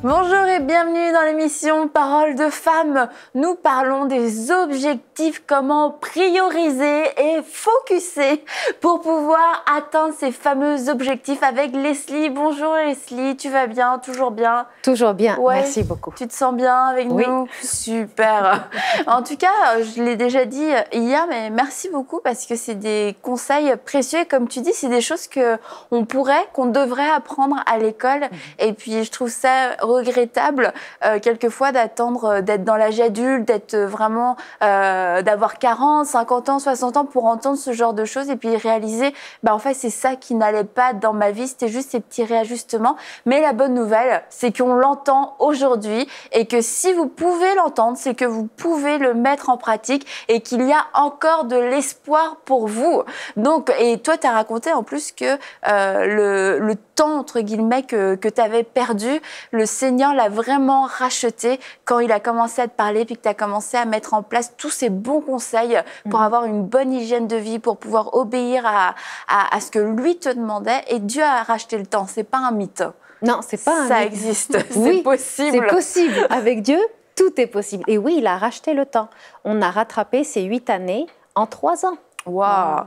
Bonjour et bienvenue dans l'émission Paroles de femmes. Nous parlons des objectifs, comment prioriser et focuser pour pouvoir atteindre ces fameux objectifs avec Leslie. Bonjour Leslie, tu vas bien? Toujours bien? Toujours bien, ouais. Merci beaucoup. Tu te sens bien avec nous? Super. En tout cas, je l'ai déjà dit hier, mais merci beaucoup parce que c'est des conseils précieux. Comme tu dis, c'est des choses qu'on devrait apprendre à l'école. Et puis, je trouve ça regrettable quelquefois d'attendre d'être dans l'âge adulte, d'être vraiment d'avoir 40, 50 ans, 60 ans pour entendre ce genre de choses et puis réaliser en fait c'est ça qui n'allait pas dans ma vie, c'était juste ces petits réajustements. Mais la bonne nouvelle, c'est qu'on l'entend aujourd'hui et que si vous pouvez l'entendre, c'est que vous pouvez le mettre en pratique et qu'il y a encore de l'espoir pour vous. Donc, et toi tu as raconté en plus que le temps entre guillemets que tu avais perdu, le Seigneur l'a vraiment racheté quand il a commencé à te parler puis que tu as commencé à mettre en place tous ces bons conseils pour avoir une bonne hygiène de vie, pour pouvoir obéir à ce que lui te demandait. Et Dieu a racheté le temps, c'est pas un mythe. Non, c'est pas un mythe. Ça existe, oui, c'est possible. C'est possible. Avec Dieu, tout est possible. Et oui, il a racheté le temps. On a rattrapé ces 8 années en 3 ans. Waouh,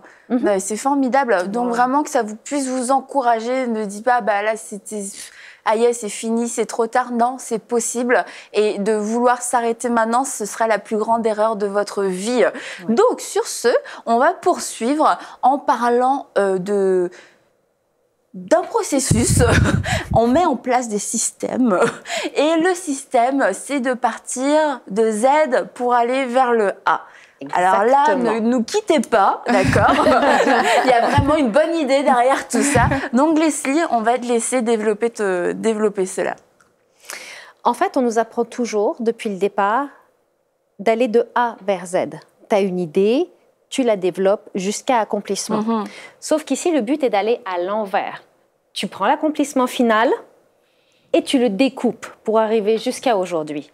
c'est formidable. Donc vraiment que ça puisse vous encourager. Ne dites pas, là c'était... Aïe, c'est fini, c'est trop tard. Non, c'est possible. Et de vouloir s'arrêter maintenant, ce serait la plus grande erreur de votre vie. Oui. Donc, sur ce, on va poursuivre en parlant d'un processus. On met en place des systèmes. Et le système, c'est de partir de Z pour aller vers le A. Exactement. Alors là, ne nous quittez pas, d'accord? Il y a vraiment une bonne idée derrière tout ça. Donc Leslie, on va te laisser développer cela. En fait, on nous apprend toujours, depuis le départ, d'aller de A vers Z. Tu as une idée, tu la développes jusqu'à accomplissement. Sauf qu'ici, le but est d'aller à l'envers. Tu prends l'accomplissement final et tu le découpes pour arriver jusqu'à aujourd'hui.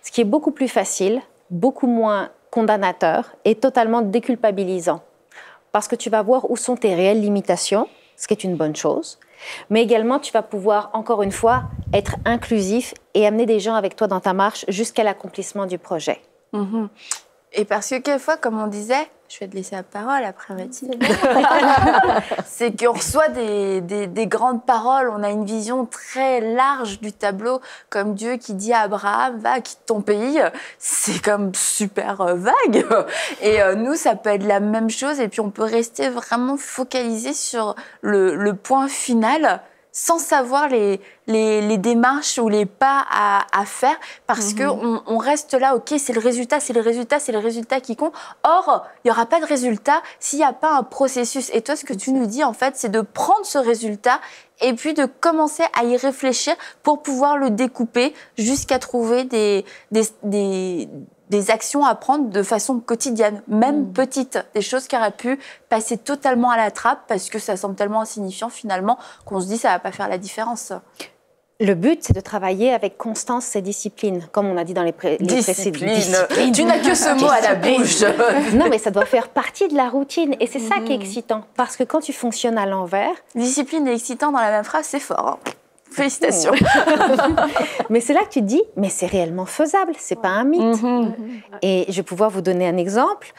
Ce qui est beaucoup plus facile, beaucoup moins condamnateur et totalement déculpabilisant. Parce que tu vas voir où sont tes réelles limitations, ce qui est une bonne chose, mais également tu vas pouvoir, encore une fois, être inclusif et amener des gens avec toi dans ta marche jusqu'à l'accomplissement du projet. Et parce que quelquefois, comme on disait, je vais te laisser la parole après Mathilde, c'est qu'on reçoit des grandes paroles, on a une vision très large du tableau, comme Dieu qui dit à Abraham, va, quitte ton pays, c'est comme super vague. Et nous, ça peut être la même chose, et puis on peut rester vraiment focalisé sur le point final, sans savoir les démarches ou les pas à faire, parce qu'on reste là, ok, c'est le résultat qui compte. Or, il n'y aura pas de résultat s'il n'y a pas un processus. Et toi, ce que tu nous dis, en fait, c'est de prendre ce résultat et puis de commencer à y réfléchir pour pouvoir le découper jusqu'à trouver des actions à prendre de façon quotidienne, même petites, des choses qui auraient pu passer totalement à la trappe parce que ça semble tellement insignifiant finalement qu'on se dit ça ne va pas faire la différence. Le but, c'est de travailler avec constance et discipline, comme on a dit dans les précédentes. Discipline. Tu n'as que ce mot à la bouche. Non, mais ça doit faire partie de la routine et c'est ça qui est excitant. Parce que quand tu fonctionnes à l'envers... Discipline et excitant dans la même phrase, c'est fort. Félicitations. Mais c'est là que tu te dis, mais c'est réellement faisable, c'est pas un mythe. Et je vais pouvoir vous donner un exemple.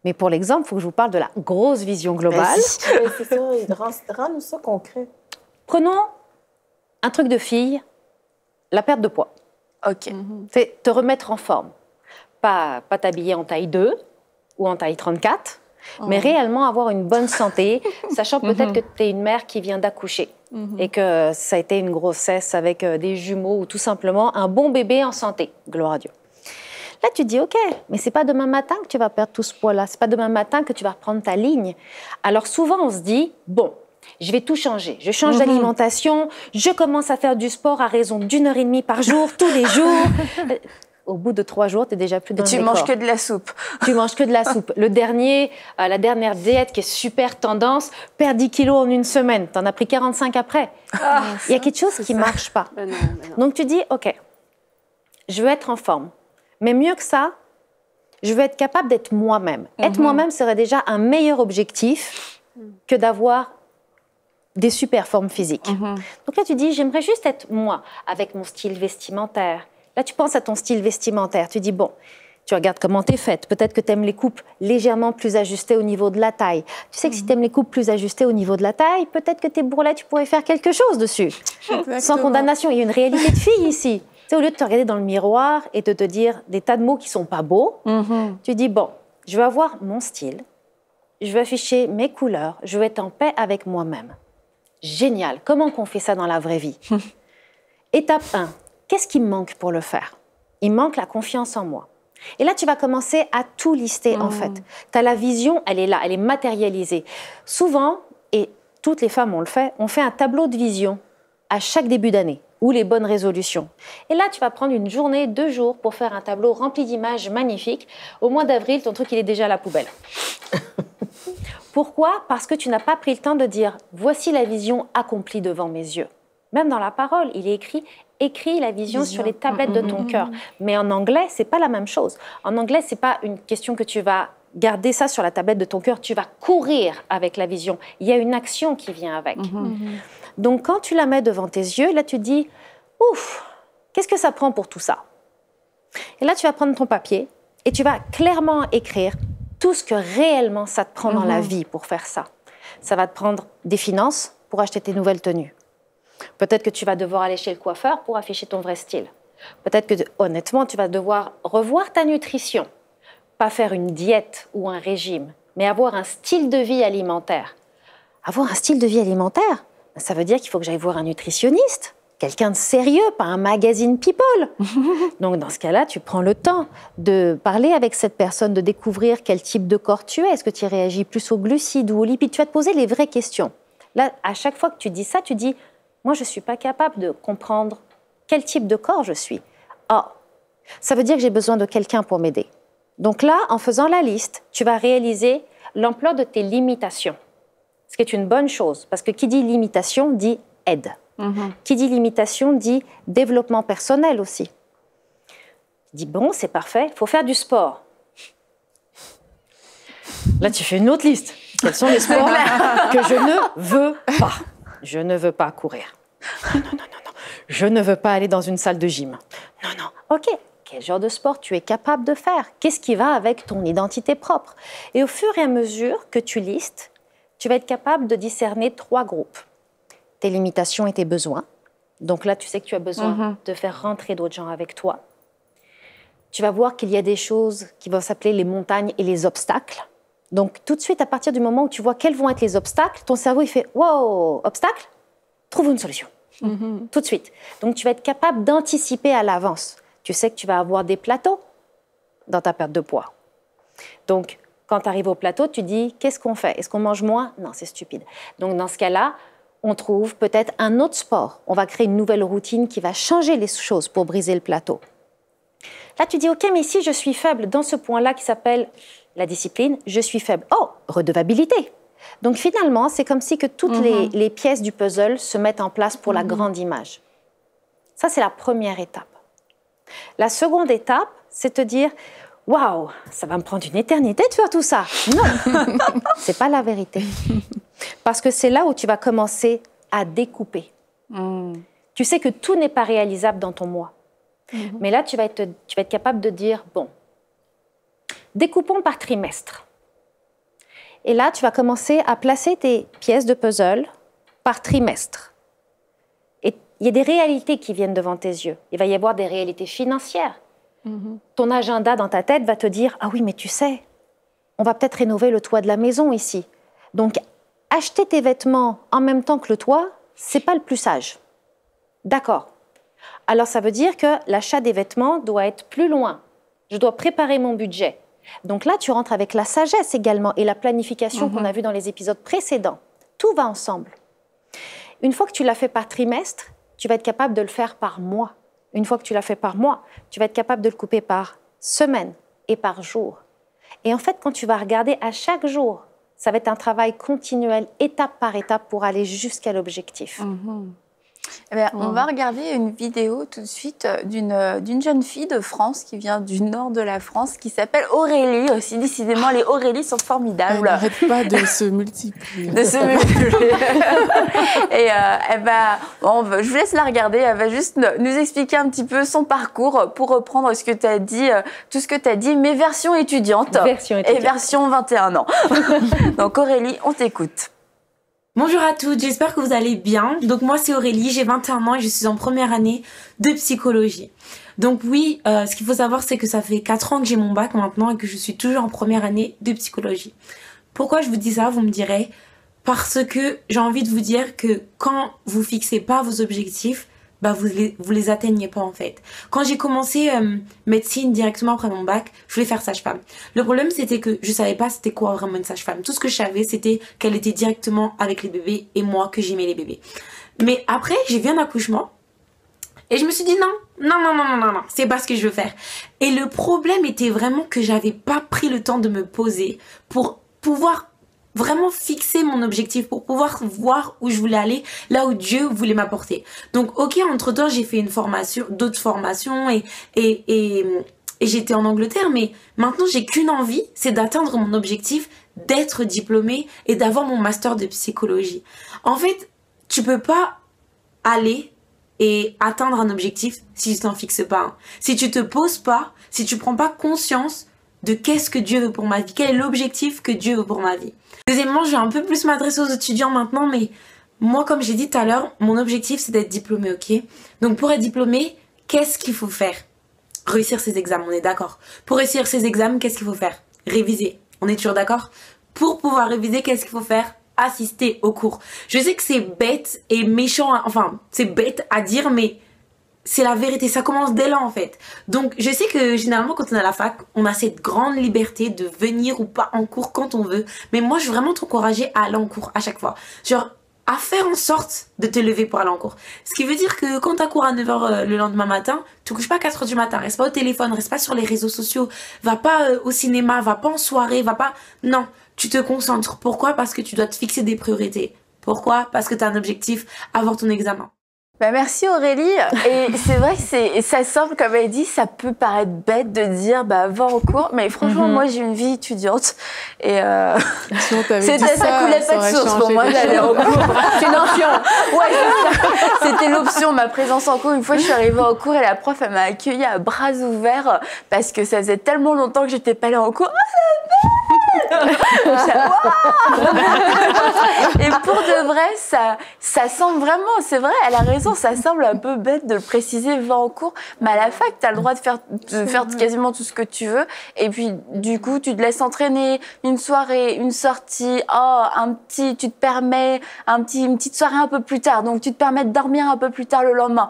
Mais pour l'exemple, il faut que je vous parle de la grosse vision globale. C'est ça, rends-nous ça concret. Prenons un truc de fille, la perte de poids. Ok. C'est te remettre en forme. Pas t'habiller en taille 2 ou en taille 34, mais réellement avoir une bonne santé, sachant peut-être que tu es une mère qui vient d'accoucher et que ça a été une grossesse avec des jumeaux ou tout simplement un bon bébé en santé. Gloire à Dieu. Là, tu te dis, OK, mais c'est pas demain matin que tu vas perdre tout ce poids-là. C'est pas demain matin que tu vas reprendre ta ligne. Alors souvent, on se dit, bon, je vais tout changer. Je change d'alimentation, je commence à faire du sport à raison d'1h30 par jour, tous les jours. Au bout de 3 jours, tu n'es déjà plus dans le décor. Tu manges que de la soupe. Tu manges que de la soupe. La dernière diète qui est super tendance, perd 10 kilos en une semaine. Tu en as pris 45 après. Il y a quelque chose qui ne marche pas. Mais non. Donc tu dis, OK, je veux être en forme. Mais mieux que ça, je veux être capable d'être moi-même. Être moi-même serait déjà un meilleur objectif que d'avoir des super formes physiques. Donc là, tu dis, j'aimerais juste être moi, avec mon style vestimentaire. Là, tu penses à ton style vestimentaire. Tu dis, bon, tu regardes comment tu es faite. Peut-être que tu aimes les coupes légèrement plus ajustées au niveau de la taille. Tu sais que si tu aimes les coupes plus ajustées au niveau de la taille, peut-être que tes bourrelets, tu pourrais faire quelque chose dessus. Exactement. Sans condamnation. Il y a une réalité de fille ici. Tu sais, au lieu de te regarder dans le miroir et de te dire des tas de mots qui ne sont pas beaux, tu dis, bon, je vais avoir mon style, je vais afficher mes couleurs, je vais être en paix avec moi-même. Génial. Comment qu'on fait ça dans la vraie vie? Étape 1. Qu'est-ce qui me manque pour le faire? Il me manque la confiance en moi. Et là, tu vas commencer à tout lister, en fait. Tu as la vision, elle est là, elle est matérialisée. Souvent, et toutes les femmes, on fait un tableau de vision à chaque début d'année, ou les bonnes résolutions. Et là, tu vas prendre une journée, 2 jours, pour faire un tableau rempli d'images magnifiques. Au mois d'avril, ton truc, il est déjà à la poubelle. Pourquoi? Parce que tu n'as pas pris le temps de dire « Voici la vision accomplie devant mes yeux ». Même dans la parole, il est écrit « Écris la vision sur les tablettes de ton cœur ». Mais en anglais, ce n'est pas la même chose. En anglais, ce n'est pas une question que tu vas garder ça sur la tablette de ton cœur. Tu vas courir avec la vision. Il y a une action qui vient avec. Donc, quand tu la mets devant tes yeux, là, tu te dis « Ouf, qu'est-ce que ça prend pour tout ça ?» Et là, tu vas prendre ton papier et tu vas clairement écrire tout ce que réellement ça te prend dans la vie pour faire ça. Ça va te prendre des finances pour acheter tes nouvelles tenues. Peut-être que tu vas devoir aller chez le coiffeur pour afficher ton vrai style. Peut-être que, honnêtement, tu vas devoir revoir ta nutrition. Pas faire une diète ou un régime, mais avoir un style de vie alimentaire. Avoir un style de vie alimentaire, ça veut dire qu'il faut que j'aille voir un nutritionniste. Quelqu'un de sérieux, pas un magazine People. Donc, dans ce cas-là, tu prends le temps de parler avec cette personne, de découvrir quel type de corps tu es. Est-ce que tu réagis plus aux glucides ou aux lipides? Tu vas te poser les vraies questions. Là, à chaque fois que tu dis ça, tu dis « Moi, je ne suis pas capable de comprendre quel type de corps je suis. » Ah, ça veut dire que j'ai besoin de quelqu'un pour m'aider. Donc là, en faisant la liste, tu vas réaliser l'ampleur de tes limitations. Ce qui est une bonne chose, parce que qui dit limitation dit aide. Qui dit limitation dit développement personnel aussi. Dit bon, c'est parfait, il faut faire du sport. Là, tu fais une autre liste. Quels sont les sports que je ne veux pas? Je ne veux pas courir. Non. Je ne veux pas aller dans une salle de gym. Non. Ok, quel genre de sport tu es capable de faire? Qu'est-ce qui va avec ton identité propre? Et au fur et à mesure que tu listes, tu vas être capable de discerner 3 groupes. Tes limitations et tes besoins. Donc là, tu sais que tu as besoin de faire rentrer d'autres gens avec toi. Tu vas voir qu'il y a des choses qui vont s'appeler les montagnes et les obstacles. Donc tout de suite, à partir du moment où tu vois quels vont être les obstacles, ton cerveau, il fait « Wow, obstacle, trouve une solution. » Tout de suite. Donc tu vas être capable d'anticiper à l'avance. Tu sais que tu vas avoir des plateaux dans ta perte de poids. Donc, quand tu arrives au plateau, tu dis « Qu'est-ce qu'on fait? Est-ce qu'on mange moins? » Non, c'est stupide. Donc dans ce cas-là, on trouve peut-être un autre sport. On va créer une nouvelle routine qui va changer les choses pour briser le plateau. Là, tu dis, OK, mais si je suis faible dans ce point-là qui s'appelle la discipline, je suis faible. Oh, redevabilité. Donc finalement, c'est comme si que toutes les pièces du puzzle se mettent en place pour la grande image. Ça, c'est la première étape. La seconde étape, c'est te dire, waouh, ça va me prendre une éternité de faire tout ça. Non, c'est pas la vérité. Parce que c'est là où tu vas commencer à découper. Tu sais que tout n'est pas réalisable dans ton moi. Mais là, tu vas être capable de dire, bon, découpons par trimestre. Et là, tu vas commencer à placer tes pièces de puzzle par trimestre. Et il y a des réalités qui viennent devant tes yeux. Il va y avoir des réalités financières. Ton agenda dans ta tête va te dire, ah oui, mais tu sais, on va peut-être rénover le toit de la maison ici. Donc, acheter tes vêtements en même temps que le toit, c'est pas le plus sage. D'accord. Alors, ça veut dire que l'achat des vêtements doit être plus loin. Je dois préparer mon budget. Donc là, tu rentres avec la sagesse également et la planification qu'on a vue dans les épisodes précédents. Tout va ensemble. Une fois que tu l'as fait par trimestre, tu vas être capable de le faire par mois. Une fois que tu l'as fait par mois, tu vas être capable de le couper par semaine et par jour. Et en fait, quand tu vas regarder à chaque jour, ça va être un travail continuel, étape par étape, pour aller jusqu'à l'objectif. Eh bien, on va regarder une vidéo tout de suite d'une jeune fille de France qui vient du nord de la France, qui s'appelle Aurélie. Aussi, décidément, les Aurélie sont formidables. Elle n'arrête pas de se multiplier. Et je vous laisse la regarder. Elle va juste nous expliquer un petit peu son parcours pour reprendre ce que tu as dit, tout ce que tu as dit, mais version étudiante. Et version 21 ans. Donc Aurélie, on t'écoute. Bonjour à toutes, j'espère que vous allez bien. Donc moi c'est Aurélie, j'ai 21 ans et je suis en première année de psychologie. Donc oui, ce qu'il faut savoir c'est que ça fait 4 ans que j'ai mon bac maintenant et que je suis toujours en première année de psychologie. Pourquoi je vous dis ça, vous me direz? Parce que j'ai envie de vous dire que quand vous fixez pas vos objectifs, vous les atteignez pas en fait. Quand j'ai commencé médecine directement après mon bac, je voulais faire sage-femme. Le problème c'était que je savais pas c'était quoi vraiment une sage-femme. Tout ce que je savais c'était qu'elle était directement avec les bébés et moi que j'aimais les bébés. Mais après j'ai vu un accouchement et je me suis dit non, c'est pas ce que je veux faire. Et le problème était vraiment que j'avais pas pris le temps de me poser pour pouvoir vraiment fixer mon objectif, pour pouvoir voir où je voulais aller, là où Dieu voulait m'apporter. Donc ok, entre-temps j'ai fait d'autres formations et j'étais en Angleterre, mais maintenant j'ai qu'une envie, c'est d'atteindre mon objectif, d'être diplômée et d'avoir mon master de psychologie. En fait, tu peux pas aller et atteindre un objectif si tu t'en fixes pas. Hein. Si tu te poses pas, si tu prends pas conscience de qu'est-ce que Dieu veut pour ma vie, quel est l'objectif que Dieu veut pour ma vie. Deuxièmement, je vais un peu plus m'adresser aux étudiants maintenant, mais moi, comme j'ai dit tout à l'heure, mon objectif, c'est d'être diplômée, ok? Donc, pour être diplômée, qu'est-ce qu'il faut faire? Réussir ses examens, on est d'accord. Pour réussir ses examens, qu'est-ce qu'il faut faire? Réviser, on est toujours d'accord? Pour pouvoir réviser, qu'est-ce qu'il faut faire? Assister aux cours. Je sais que c'est bête et méchant, enfin, c'est bête à dire, mais c'est la vérité, ça commence dès là en fait. Donc je sais que généralement quand on est à la fac, on a cette grande liberté de venir ou pas en cours quand on veut. Mais moi je veux vraiment t'encourager à aller en cours à chaque fois. Genre à faire en sorte de te lever pour aller en cours. Ce qui veut dire que quand t'as cours à 9h le lendemain matin, tu couches pas à 4h du matin, reste pas au téléphone, reste pas sur les réseaux sociaux, va pas au cinéma, va pas en soirée, va pas... Non, tu te concentres. Pourquoi? Parce que tu dois te fixer des priorités. Pourquoi? Parce que t'as un objectif, avoir ton examen. Merci Aurélie. Et c'est vrai que ça semble, comme elle dit, ça peut paraître bête de dire va en cours, mais franchement moi j'ai une vie étudiante et ça coulait pas de source pour moi d'aller en cours. C'est une option. Ouais, c'était l'option, ma présence en cours. Une fois je suis arrivée en cours et la prof elle m'a accueillie à bras ouverts parce que ça faisait tellement longtemps que j'étais pas allée en cours. Et pour de vrai, ça semble vraiment, c'est vrai, elle a raison, ça semble un peu bête de le préciser, va en cours, mais à la fac, tu as le droit de faire quasiment tout ce que tu veux, et puis du coup, tu te laisses entraîner, une soirée, une sortie, tu te permets une petite soirée un peu plus tard, donc tu te permets de dormir un peu plus tard le lendemain.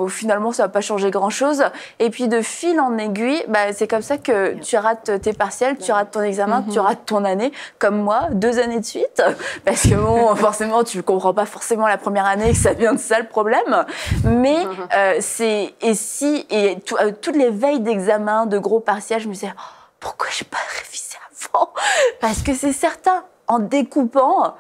Finalement, ça va pas changer grand-chose, et puis de fil en aiguille, c'est comme ça que tu rates tes partiels, tu rates ton examen, tu rates ton année, comme moi, 2 années de suite, parce que bon, forcément, tu ne comprends pas forcément la première année, que ça vient de ça le problème, mais toutes les veilles d'examen, de gros partiels, je me disais, pourquoi je n'ai pas révisé avant? Parce que c'est certain, en découpant,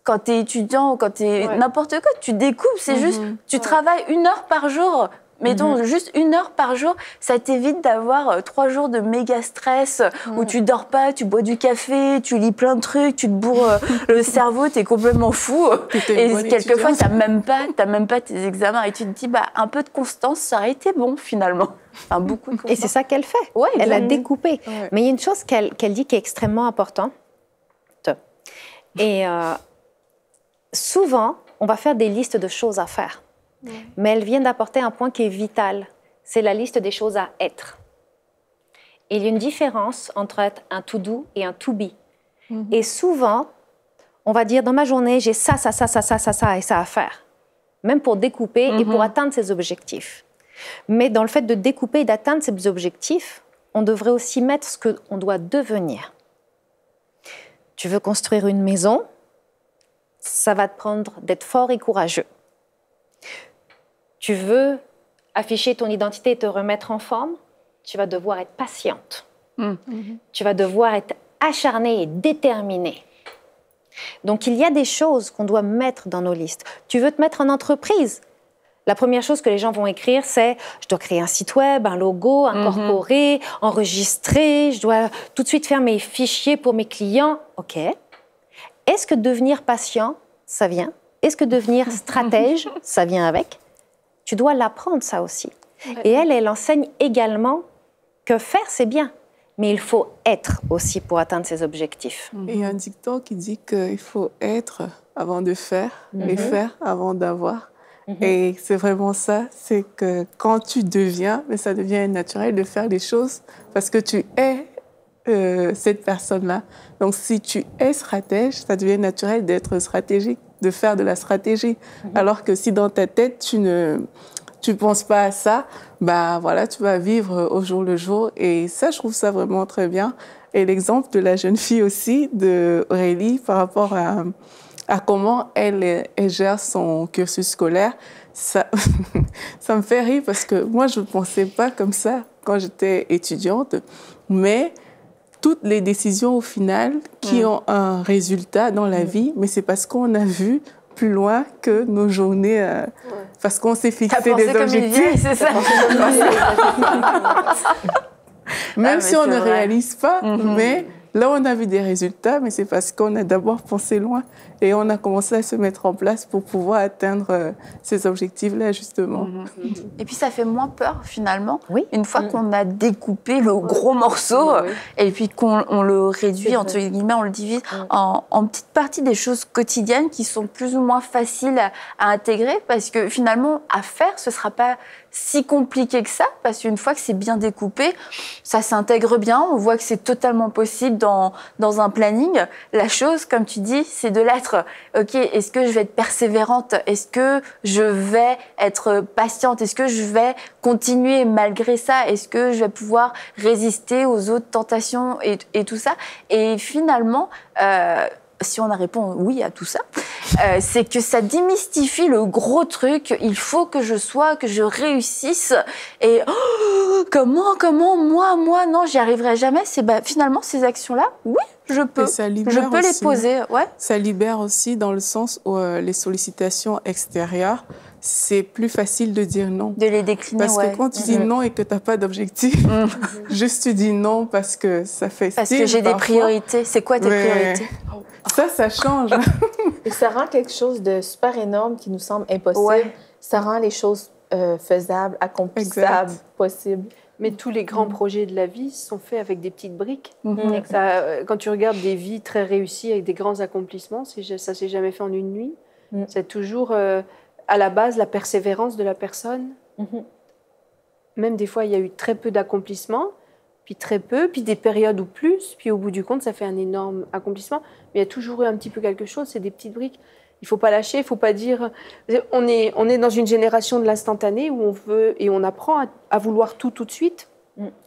quand tu es étudiant, quand tu es n'importe quoi, tu découpes, c'est juste, tu travailles 1 heure par jour. Mettons juste 1 heure par jour, ça t'évite d'avoir 3 jours de méga stress où tu dors pas, tu bois du café, tu lis plein de trucs, tu te bourres le cerveau, t'es complètement fou. Et quelquefois, t'as même pas tes examens et tu te dis, un peu de constance, ça aurait été bon finalement. Enfin, beaucoup de constance. Et c'est ça qu'elle fait. Ouais, elle a découpé. Ouais. Mais il y a une chose qu'elle dit qui est extrêmement importante. Et souvent, on va faire des listes de choses à faire. Mais elle vient d'apporter un point qui est vital, c'est la liste des choses à être. Et il y a une différence entre être un to-do et un to-be. Et souvent, on va dire, dans ma journée, j'ai ça et ça à faire. Même pour découper et pour atteindre ses objectifs. Mais dans le fait de découper et d'atteindre ses objectifs, on devrait aussi mettre ce qu'on doit devenir. Tu veux construire une maison, ça va te prendre d'être fort et courageux. Tu veux afficher ton identité et te remettre en forme, tu vas devoir être patiente. Tu vas devoir être acharnée et déterminée. Donc, il y a des choses qu'on doit mettre dans nos listes. Tu veux te mettre en entreprise. La première chose que les gens vont écrire, c'est « je dois créer un site web, un logo, incorporer, enregistrer, je dois tout de suite faire mes fichiers pour mes clients. » Ok. Est-ce que devenir patient, ça vient? Est-ce que devenir stratège, ça vient avec? Tu dois l'apprendre, ça aussi. Et elle enseigne également que faire, c'est bien. Mais il faut être aussi pour atteindre ses objectifs. Et il y a un dicton qui dit qu'il faut être avant de faire et faire avant d'avoir. Et c'est vraiment ça, c'est que quand tu deviens, mais ça devient naturel de faire des choses parce que tu es cette personne-là. Donc si tu es stratège, ça devient naturel d'être stratégique, de faire de la stratégie. Alors que si dans ta tête, tu penses pas à ça, bah voilà, tu vas vivre au jour le jour. Et ça, je trouve ça vraiment très bien. Et l'exemple de la jeune fille aussi, d'Aurélie, par rapport à comment elle gère son cursus scolaire, ça, ça me fait rire parce que moi, je ne pensais pas comme ça quand j'étais étudiante. Mais toutes les décisions, au final, qui ont un résultat dans la vie, mais c'est parce qu'on a vu plus loin que nos journées, parce qu'on s'est fixé des objectifs. C'est ça. Même si on ne réalise pas, mais là, on a vu des résultats, mais c'est parce qu'on a d'abord pensé loin et on a commencé à se mettre en place pour pouvoir atteindre ces objectifs-là, justement. Et puis, ça fait moins peur, finalement, Oui. une fois qu'on a découpé le gros morceau et puis qu'on le réduit, entre guillemets, on le divise en petites parties des choses quotidiennes qui sont plus ou moins faciles à intégrer parce que, finalement, à faire, ce ne sera pas si compliqué que ça, parce qu'une fois que c'est bien découpé, ça s'intègre bien, on voit que c'est totalement possible dans un planning. La chose, comme tu dis, c'est de l'être. Ok, est-ce que je vais être persévérante? Est-ce que je vais être patiente? Est-ce que je vais continuer malgré ça? Est-ce que je vais pouvoir résister aux autres tentations et tout ça? Et finalement, si on a répondu oui à tout ça, c'est que ça démystifie le gros truc. Il faut que je réussisse. Et comment, moi, non, j'y arriverai jamais. C'est finalement ces actions-là, oui, je peux les poser. Ouais. Ça libère aussi dans le sens où les sollicitations extérieures, c'est plus facile de dire non. De les décliner, parce que quand tu dis non et que tu n'as pas d'objectif, juste tu dis non parce que ça fait parce que j'ai des priorités. C'est quoi tes priorités? Ça change. Et ça rend quelque chose de super énorme qui nous semble impossible. Ouais. Ça rend les choses faisables, accomplissables, possibles. Mais tous les grands projets de la vie sont faits avec des petites briques. Quand tu regardes des vies très réussies avec des grands accomplissements, ça ne s'est jamais fait en une nuit. C'est toujours à la base la persévérance de la personne. Même des fois, il y a eu très peu d'accomplissements, puis très peu, puis des périodes ou plus, puis au bout du compte, ça fait un énorme accomplissement. Mais il y a toujours eu un petit peu quelque chose, c'est des petites briques. Il ne faut pas lâcher, il ne faut pas dire... On est dans une génération de l'instantané où on veut et on apprend à vouloir tout de suite.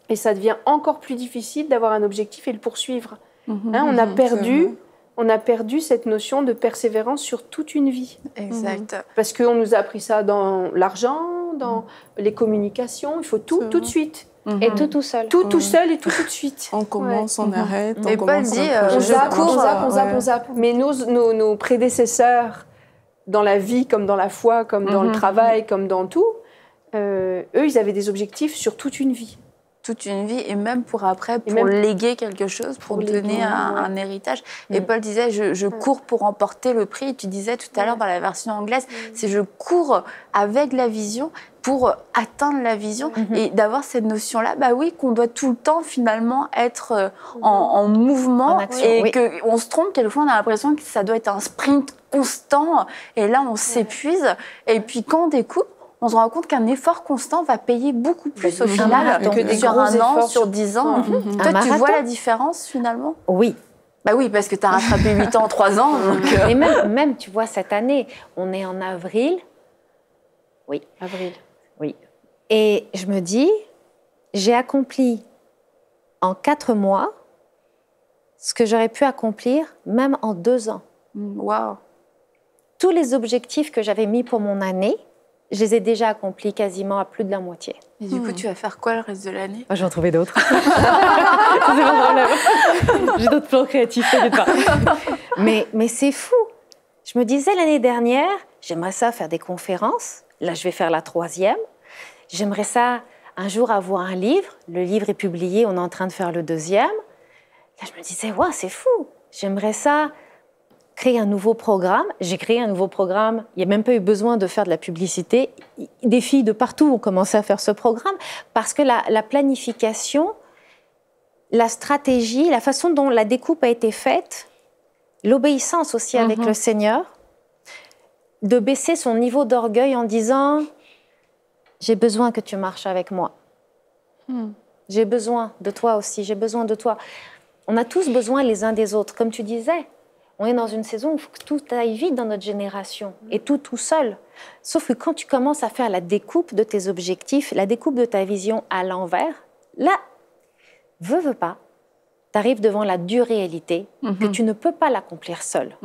Et ça devient encore plus difficile d'avoir un objectif et le poursuivre. On a perdu cette notion de persévérance sur toute une vie. Exact. Parce qu'on nous a appris ça dans l'argent, dans les communications. Il faut tout de suite. Et tout seul. Tout seul et tout de suite. On commence, on arrête. Et Paul dit, on zappe. Mais nos prédécesseurs, dans la vie, comme dans la foi, comme dans le travail, comme dans tout, eux, ils avaient des objectifs sur toute une vie. Toute une vie, et même pour après, pour léguer quelque chose, pour donner un héritage. Et Paul disait, je cours pour remporter le prix. Et tu disais tout à l'heure dans la version anglaise, c'est je cours avec la vision pour atteindre la vision et d'avoir cette notion-là, bah oui, qu'on doit tout le temps finalement être en mouvement et qu'on se trompe. Quelquefois, on a l'impression que ça doit être un sprint constant et là, on s'épuise. Et puis, quand on découpe, on se rend compte qu'un effort constant va payer beaucoup plus au final que sur un an, sur 10 ans. Toi, tu vois la différence finalement? Oui. Bah oui, parce que tu as rattrapé 8 ans en 3 ans. Donc Et même, tu vois, cette année, on est en avril. Oui. Avril. Oui. Et je me dis, j'ai accompli en 4 mois ce que j'aurais pu accomplir même en 2 ans. Waouh. Tous les objectifs que j'avais mis pour mon année, je les ai déjà accomplis quasiment à plus de la moitié. Et du coup, tu vas faire quoi le reste de l'année? Je vais en trouver d'autres. C'est pas problème. J'ai d'autres plans créatifs, t'inquiète pas. Mais c'est fou. Je me disais l'année dernière, j'aimerais ça faire des conférences. Là, je vais faire la 3e. J'aimerais ça un jour avoir un livre. Le livre est publié, on est en train de faire le 2e. Là, je me disais, ouais, c'est fou. J'aimerais ça créer un nouveau programme. J'ai créé un nouveau programme. Il n'y a même pas eu besoin de faire de la publicité. Des filles de partout ont commencé à faire ce programme parce que la planification, la stratégie, la façon dont la découpe a été faite, l'obéissance aussi avec le Seigneur, de baisser son niveau d'orgueil en disant « J'ai besoin que tu marches avec moi. J'ai besoin de toi aussi, j'ai besoin de toi. » On a tous besoin les uns des autres. Comme tu disais, on est dans une saison où il faut que tout aille vite dans notre génération, et tout seul. Sauf que quand tu commences à faire la découpe de tes objectifs, la découpe de ta vision à l'envers, là, veux pas, tu arrives devant la dure réalité que tu ne peux pas l'accomplir seul.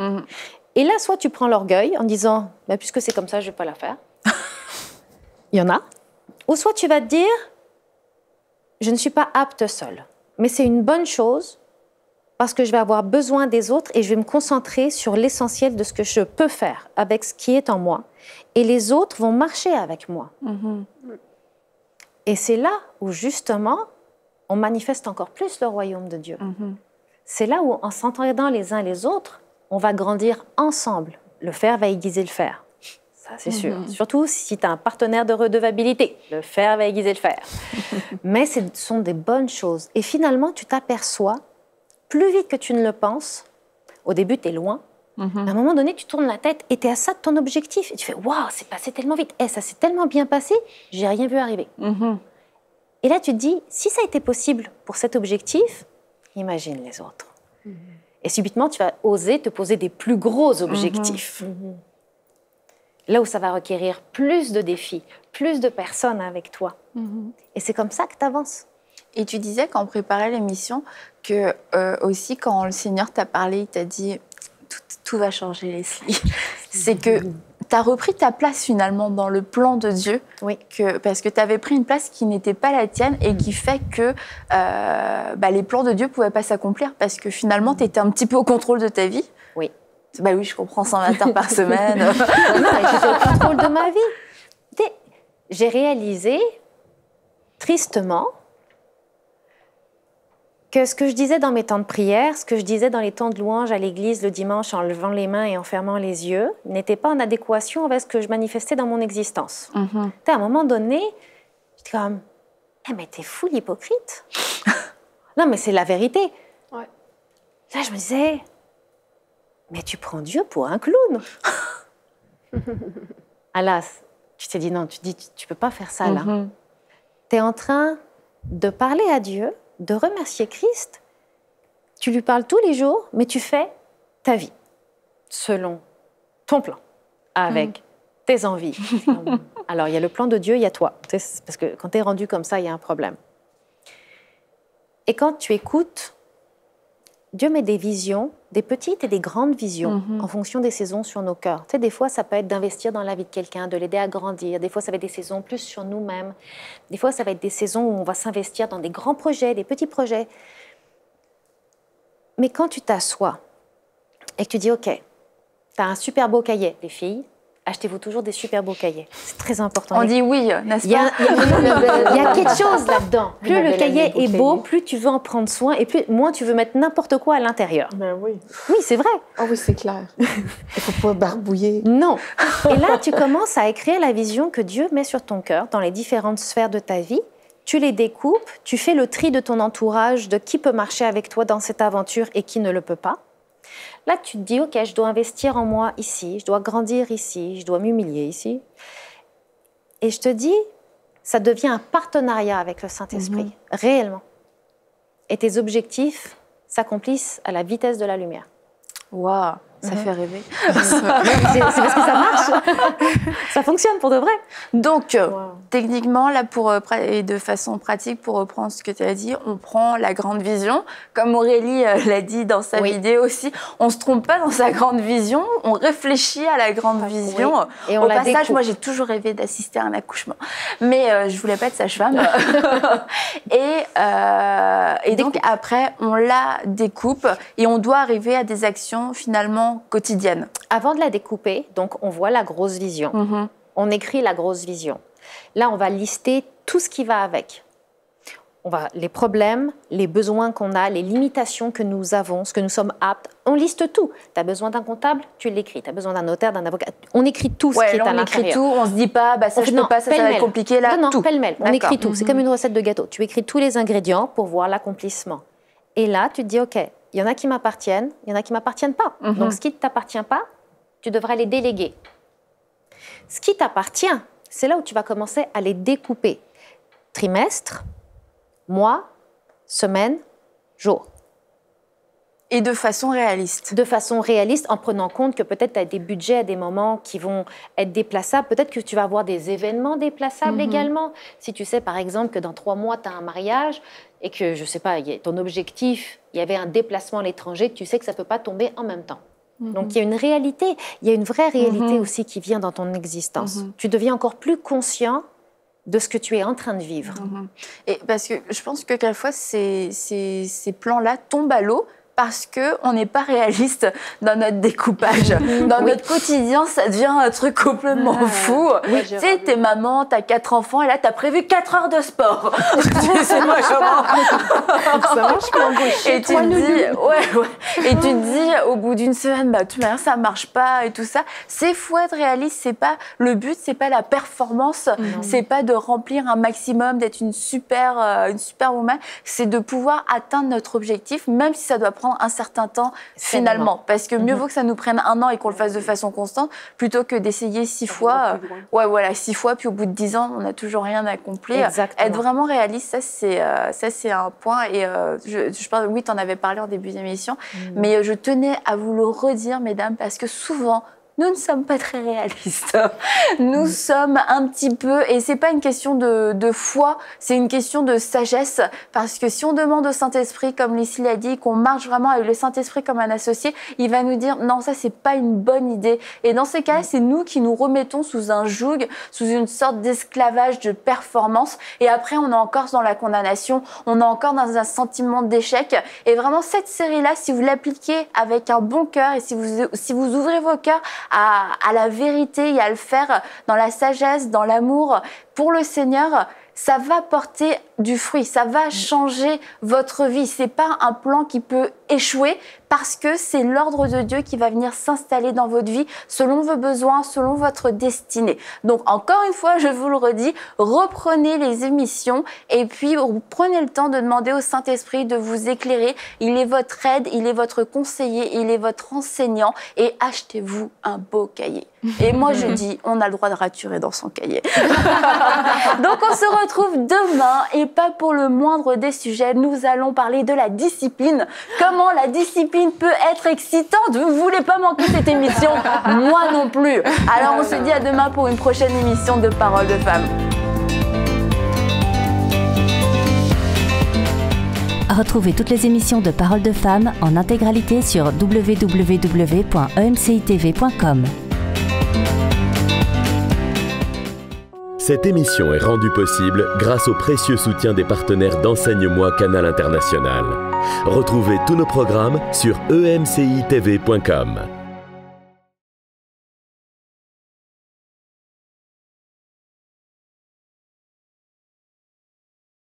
Et là, soit tu prends l'orgueil en disant bah, « puisque c'est comme ça, je ne vais pas la faire ». Il y en a. Ou soit tu vas te dire « je ne suis pas apte seule, mais c'est une bonne chose parce que je vais avoir besoin des autres et je vais me concentrer sur l'essentiel de ce que je peux faire avec ce qui est en moi. Et les autres vont marcher avec moi. Et c'est là où, justement, on manifeste encore plus le royaume de Dieu. C'est là où, en s'entendant les uns les autres, on va grandir ensemble. Le faire va aiguiser le fer. Ça, c'est sûr. Surtout si tu as un partenaire de redevabilité. Le faire va aiguiser le fer. Mais ce sont des bonnes choses. Et finalement, tu t'aperçois, plus vite que tu ne le penses, au début, tu es loin. À un moment donné, tu tournes la tête et tu es à ça de ton objectif. Et tu fais « Waouh, c'est passé tellement vite. Ça s'est tellement bien passé, j'ai rien vu arriver. Et là, tu te dis, si ça a été possible pour cet objectif, imagine les autres. Et subitement, tu vas oser te poser des plus gros objectifs. Là où ça va requérir plus de défis, plus de personnes avec toi. Et c'est comme ça que tu avances. Et tu disais, quand on préparait l'émission, que aussi, quand le Seigneur t'a parlé, il t'a dit « tout va changer, Leslie ». C'est que tu as repris ta place finalement dans le plan de Dieu, parce que tu avais pris une place qui n'était pas la tienne et qui fait que les plans de Dieu ne pouvaient pas s'accomplir parce que finalement, tu étais un petit peu au contrôle de ta vie. Oui. Bah oui, je comprends, 120 heures par semaine. Non, j'étais au contrôle de ma vie. J'ai réalisé, tristement, que ce que je disais dans mes temps de prière, ce que je disais dans les temps de louange à l'église le dimanche en levant les mains et en fermant les yeux, n'était pas en adéquation avec ce que je manifestais dans mon existence. À un moment donné, j'étais comme « mais t'es fou l'hypocrite !» Non, mais c'est la vérité. Là, je me disais « mais tu prends Dieu pour un clown !» Alas, tu t'es dit « non, tu peux pas faire ça là. » Tu es en train de parler à Dieu, de remercier Christ, tu lui parles tous les jours, mais tu fais ta vie selon ton plan, avec tes envies. Alors, il y a le plan de Dieu, il y a toi. Parce que quand tu es rendu comme ça, il y a un problème. Et quand tu écoutes, Dieu met des visions, des petites et des grandes visions, en fonction des saisons sur nos cœurs. Tu sais, des fois, ça peut être d'investir dans la vie de quelqu'un, de l'aider à grandir. Des fois, ça va être des saisons plus sur nous-mêmes. Des fois, ça va être des saisons où on va s'investir dans des grands projets, des petits projets. Mais quand tu t'assois et que tu dis « Ok, tu as un super beau cahier, les filles, achetez-vous toujours des super beaux cahiers. C'est très important. » On dit oui, n'est-ce pas? Il y a quelque chose là-dedans. Plus le cahier est beau, plus tu veux en prendre soin et plus moins tu veux mettre n'importe quoi à l'intérieur. Oui, c'est vrai. oui, c'est clair. Il ne faut pas barbouiller. Non. Et là, tu commences à écrire la vision que Dieu met sur ton cœur dans les différentes sphères de ta vie. Tu les découpes, tu fais le tri de ton entourage, de qui peut marcher avec toi dans cette aventure et qui ne le peut pas. Là, tu te dis, OK, je dois investir en moi ici, je dois grandir ici, je dois m'humilier ici. Et je te dis, ça devient un partenariat avec le Saint-Esprit, réellement. Et tes objectifs s'accomplissent à la vitesse de la lumière. Waouh, ça fait rêver. C'est parce que ça marche. Ça fonctionne pour de vrai. Donc, techniquement, là, et de façon pratique, pour reprendre ce que tu as dit, on prend la grande vision. Comme Aurélie l'a dit dans sa vidéo aussi, on ne se trompe pas dans sa grande vision, on réfléchit à la grande vision. Et au passage, moi, j'ai toujours rêvé d'assister à un accouchement. Mais je ne voulais pas être sage-femme. et donc, après, on la découpe et on doit arriver à des actions finalement quotidiennes. Avant de la découper, donc on voit la grosse vision. On écrit la grosse vision. Là, on va lister tout ce qui va avec. les problèmes, les besoins qu'on a, les limitations que nous avons, ce que nous sommes aptes, on liste tout. Tu as besoin d'un comptable, tu l'écris. Tu as besoin d'un notaire, d'un avocat. On écrit tout ce qui est à l'intérieur. On écrit tout, on se dit pas, ça je peux pas, ça va être compliqué là. Non, tout. pêle-mêle. On écrit tout. C'est comme une recette de gâteau. Tu écris tous les ingrédients pour voir l'accomplissement. Et là, tu te dis, OK, il y en a qui m'appartiennent, il y en a qui ne m'appartiennent pas. Donc, ce qui ne t'appartient pas, tu devrais les déléguer. Ce qui t'appartient, c'est là où tu vas commencer à les découper. Trimestre, mois, semaine, jour. Et de façon réaliste. De façon réaliste, en prenant compte que peut-être tu as des budgets à des moments qui vont être déplaçables. Peut-être que tu vas avoir des événements déplaçables également. Si tu sais, par exemple, que dans 3 mois, tu as un mariage et que, je ne sais pas, ton objectif, il y avait un déplacement à l'étranger, tu sais que ça ne peut pas tomber en même temps. Donc, il y a une réalité. Il y a une vraie réalité aussi qui vient dans ton existence. Tu deviens encore plus conscient de ce que tu es en train de vivre. Et parce que je pense que quelquefois, ces plans-là tombent à l'eau parce qu'on n'est pas réaliste dans notre découpage. Dans notre quotidien, ça devient un truc complètement fou. Tu sais, t'es maman, t'as 4 enfants, et là, t'as prévu 4 heures de sport. C'est moi, ça marche, je peux embaucher. Et tu te dis, et tu te dis, au bout d'une semaine, de toute manière, ça marche pas et tout ça. C'est fou être réaliste, c'est pas, le but, c'est pas la performance, c'est pas de remplir un maximum, d'être une super woman, c'est de pouvoir atteindre notre objectif, même si ça doit prendre un certain temps finalement, parce que mieux vaut que ça nous prenne 1 an et qu'on le fasse de façon constante plutôt que d'essayer 6 fois. 6 fois, puis au bout de 10 ans, on n'a toujours rien accompli. Être vraiment réaliste, ça c'est un point. Et je pense, oui, tu en avais parlé en début d'émission, mais je tenais à vous le redire, mesdames, parce que souvent, nous ne sommes pas très réalistes. Nous sommes un petit peu, et c'est pas une question de foi, c'est une question de sagesse, parce que si on demande au Saint-Esprit, comme Lucie l'a dit, qu'on marche vraiment avec le Saint-Esprit comme un associé, il va nous dire non, ça c'est pas une bonne idée. Et dans ces cas-là, c'est nous qui nous remettons sous un joug, sous une sorte d'esclavage de performance, et après on est encore dans la condamnation, on est encore dans un sentiment d'échec. Et vraiment cette série-là, si vous l'appliquez avec un bon cœur et si vous ouvrez vos cœurs à la vérité et à le faire dans la sagesse, dans l'amour pour le Seigneur, ça va porter du fruit, ça va changer votre vie. C'est pas un plan qui peut échouer parce que c'est l'ordre de Dieu qui va venir s'installer dans votre vie selon vos besoins, selon votre destinée. Donc encore une fois, je vous le redis, reprenez les émissions et puis prenez le temps de demander au Saint-Esprit de vous éclairer. Il est votre aide, il est votre conseiller, il est votre enseignant et achetez-vous un beau cahier. Et moi je dis, on a le droit de raturer dans son cahier. Donc on se retrouve demain et pas pour le moindre des sujets. Nous allons parler de la discipline. Comment la discipline peut être excitante. Vous ne voulez pas manquer cette émission? Moi non plus. Alors on se dit à demain pour une prochaine émission de Paroles de Femmes. Retrouvez toutes les émissions de Paroles de Femmes en intégralité sur www.emcitv.com. Cette émission est rendue possible grâce au précieux soutien des partenaires d'Enseigne-moi Canal International. Retrouvez tous nos programmes sur emcitv.com.